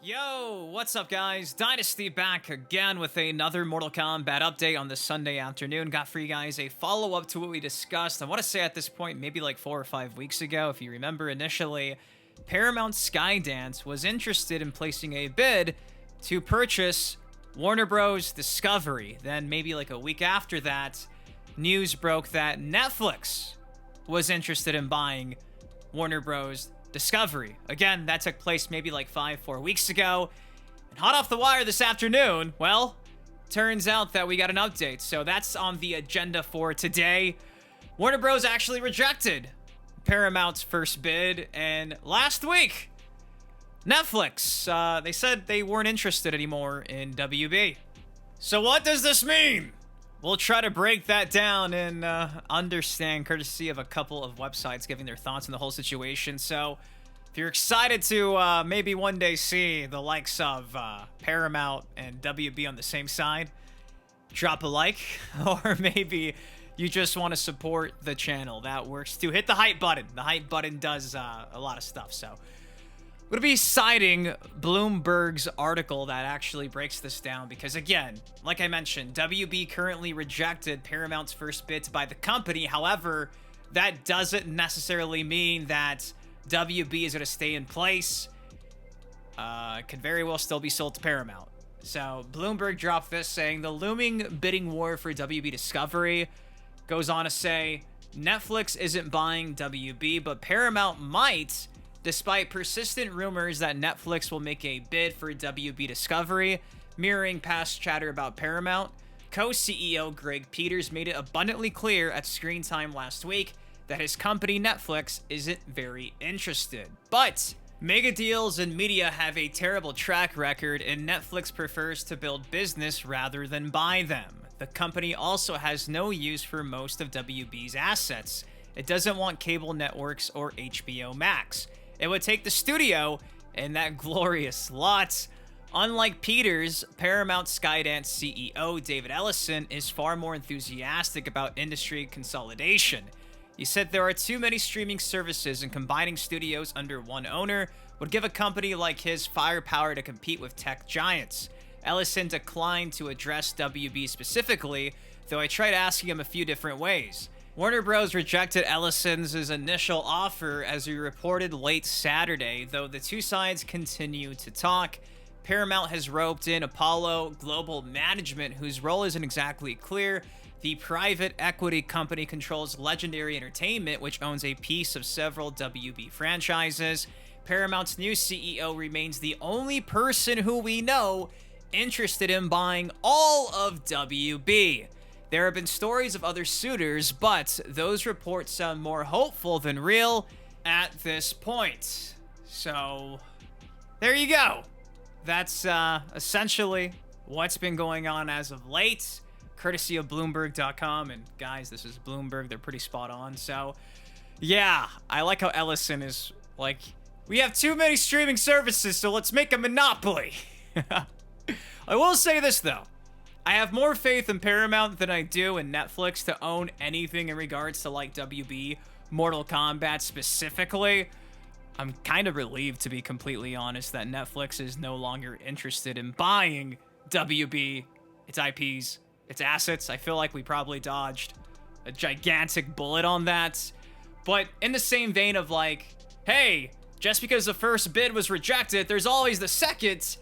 Yo, what's up guys? Dynasty back again with another Mortal Kombat update on this Sunday afternoon. Got for you guys a follow-up to what we discussed. I want to say at this point, maybe like 4 or 5 weeks ago, if you remember initially, Paramount Skydance was interested in placing a bid to purchase Warner Bros. Discovery. Then maybe like a week after that, news broke that Netflix was interested in buying Warner Bros. Discovery. Again, that took place maybe like 4 weeks ago. And hot off the wire this afternoon, well, turns out that we got an update. So that's on the agenda for today. Warner Bros. Actually rejected Paramount's first bid. And last week, Netflix, they said they weren't interested anymore in WB. So what does this mean? We'll try to break that down and understand, courtesy of a couple of websites giving their thoughts on the whole situation. So, if you're excited to maybe one day see the likes of Paramount and WB on the same side, drop a like. Or maybe you just want to support the channel. That works too. Hit the hype button. The hype button does a lot of stuff, so... I'm going to be citing Bloomberg's article that actually breaks this down because, again, like I mentioned, WB currently rejected Paramount's first bid to buy the company. However, that doesn't necessarily mean that WB is going to stay in place. It could very well still be sold to Paramount. So, Bloomberg dropped this saying, the looming bidding war for WB Discovery goes on to say, Netflix isn't buying WB, but Paramount might... Despite persistent rumors that Netflix will make a bid for WB Discovery, mirroring past chatter about Paramount, co-CEO Greg Peters made it abundantly clear at Screen Time last week that his company Netflix isn't very interested. But mega deals and media have a terrible track record, and Netflix prefers to build business rather than buy them. The company also has no use for most of WB's assets. It doesn't want cable networks or HBO Max. It would take the studio and that glorious lot. Unlike Peters, Paramount Skydance CEO David Ellison is far more enthusiastic about industry consolidation. He said there are too many streaming services and combining studios under one owner would give a company like his firepower to compete with tech giants. Ellison declined to address WB specifically, though I tried asking him a few different ways. Warner Bros. Rejected Ellison's initial offer as he reported late Saturday, though the two sides continue to talk. Paramount has roped in Apollo Global Management, whose role isn't exactly clear. The private equity company controls Legendary Entertainment, which owns a piece of several WB franchises. Paramount's new CEO remains the only person who we know interested in buying all of WB. There have been stories of other suitors, but those reports sound more hopeful than real at this point. So, there you go. That's essentially what's been going on as of late, courtesy of Bloomberg.com. And guys, this is Bloomberg. They're pretty spot on. So, yeah, I like how Ellison is like, we have too many streaming services, so let's make a monopoly. I will say this, though. I have more faith in Paramount than I do in Netflix to own anything in regards to, like, WB, Mortal Kombat specifically. I'm kind of relieved, to be completely honest, that Netflix is no longer interested in buying WB, its IPs, its assets. I feel like we probably dodged a gigantic bullet on that. But in the same vein of, like, hey, just because the first bid was rejected, there's always the second.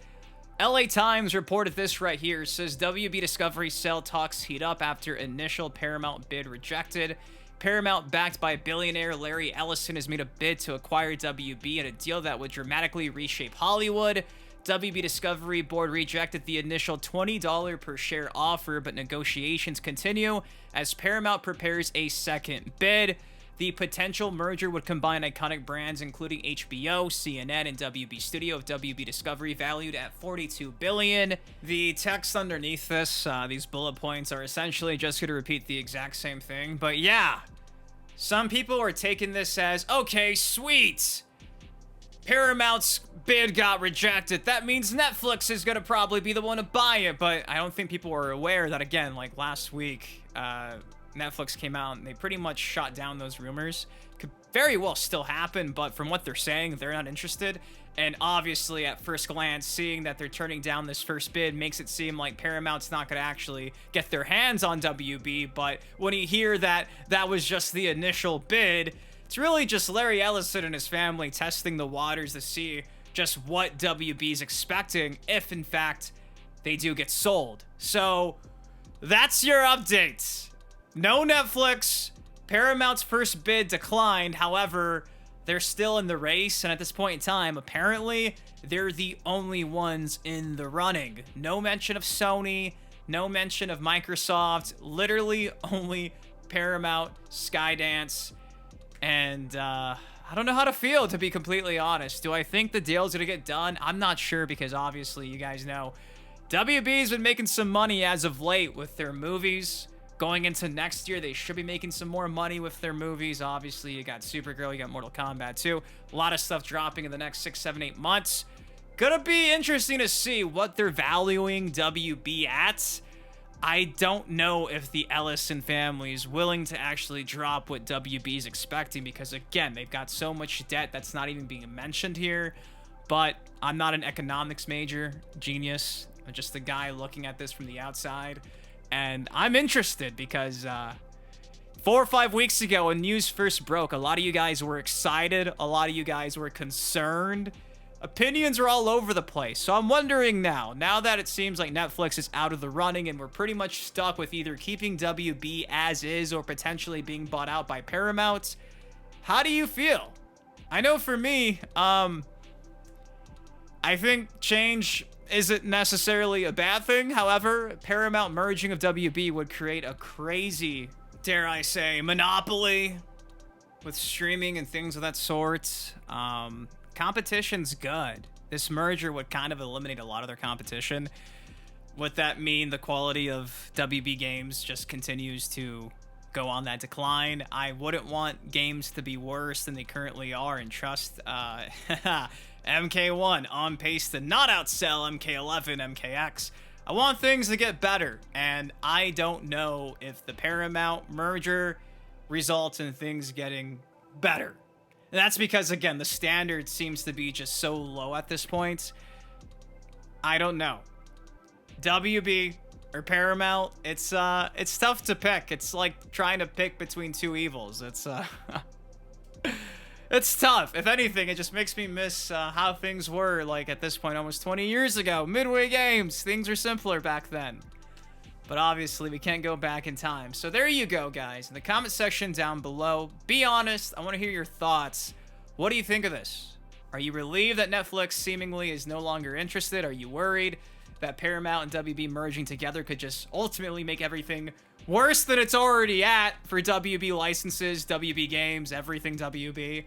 LA Times reported this right here. It says WB Discovery sale talks heat up after initial Paramount bid rejected. Paramount, backed by billionaire Larry Ellison, has made a bid to acquire WB in a deal that would dramatically reshape Hollywood. WB Discovery board rejected the initial $20 per share offer, but negotiations continue as Paramount prepares a second bid. The potential merger would combine iconic brands including HBO, CNN, and WB Studio of WB Discovery, valued at $42 billion. The text underneath this, these bullet points, are essentially just going to repeat the exact same thing. But yeah, some people are taking this as, okay, sweet, Paramount's bid got rejected. That means Netflix is going to probably be the one to buy it. But I don't think people were aware that, again, like last week, Netflix came out and they pretty much shot down those rumors. Could very well still happen, but from what they're saying, they're not interested. And obviously, at first glance, seeing that they're turning down this first bid makes it seem like Paramount's not going to actually get their hands on WB. But when you hear that that was just the initial bid, it's really just Larry Ellison and his family testing the waters to see just what WB's expecting if, in fact, they do get sold. So that's your update. No Netflix. Paramount's first bid declined. However, they're still in the race, and at this point in time, apparently, they're the only ones in the running. No mention of Sony, no mention of Microsoft, literally only Paramount, Skydance, and I don't know how to feel, to be completely honest. Do I think the deal's gonna get done? I'm not sure, because obviously, you guys know, WB's been making some money as of late with their movies. Going into next year, they should be making some more money with their movies. Obviously, you got Supergirl, you got Mortal Kombat 2. A lot of stuff dropping in the next 6, 7, 8 months. Gonna be interesting to see what they're valuing WB at. I don't know if the Ellison family is willing to actually drop what WB is expecting because, again, they've got so much debt that's not even being mentioned here. But I'm not an economics major, genius. I'm just a guy looking at this from the outside. And I'm interested because 4 or 5 weeks ago when news first broke, a lot of you guys were excited. A lot of you guys were concerned. Opinions are all over the place. So I'm wondering now that it seems like Netflix is out of the running and we're pretty much stuck with either keeping WB as is or potentially being bought out by Paramount, how do you feel? I know for me, I think change isn't necessarily a bad thing. However, Paramount merging of WB would create a crazy, dare I say, monopoly with streaming and things of that sort. Competition's good. This merger would kind of eliminate a lot of their competition. Would that mean the quality of WB games just continues to go on that decline? I wouldn't want games to be worse than they currently are, and trust MK1 on pace to not outsell MK11, MKX. I want things to get better, and I don't know if the Paramount merger results in things getting better. And that's because, again, the standard seems to be just so low at this point. I don't know. WB or Paramount, it's tough to pick. It's like trying to pick between two evils. It's tough. If anything, it just makes me miss how things were, like, at this point almost 20 years ago. Midway Games. Things were simpler back then. But obviously, we can't go back in time. So there you go, guys. In the comment section down below, be honest. I want to hear your thoughts. What do you think of this? Are you relieved that Netflix seemingly is no longer interested? Are you worried that Paramount and WB merging together could just ultimately make everything worse than it's already at for WB licenses, WB games, everything WB?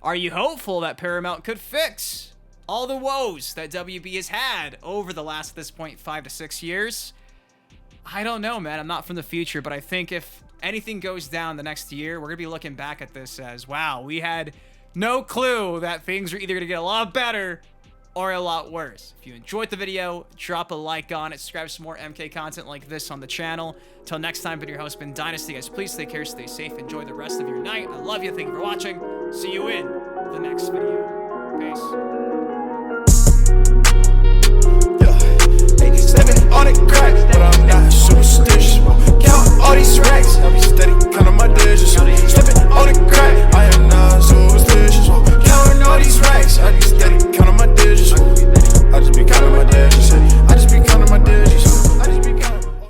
Are you hopeful that Paramount could fix all the woes that WB has had over the last, at this point, 5 to 6 years? I don't know, man. I'm not from the future, but I think if anything goes down the next year, we're going to be looking back at this as, wow, we had no clue that things are either going to get a lot better or a lot worse. If you enjoyed the video, drop a like on it. Subscribe to some more MK content like this on the channel. Until next time, been your host, Ben Dynasty. Guys, please take care, stay safe, enjoy the rest of your night. I love you. Thank you for watching. See you in the next video. Peace. Slipping on the crack, but I'm not superstitious. Count all these racks, I be steady counting my digits. Slipping on the crack, I am not superstitious. Counting all these racks, I be steady counting my digits.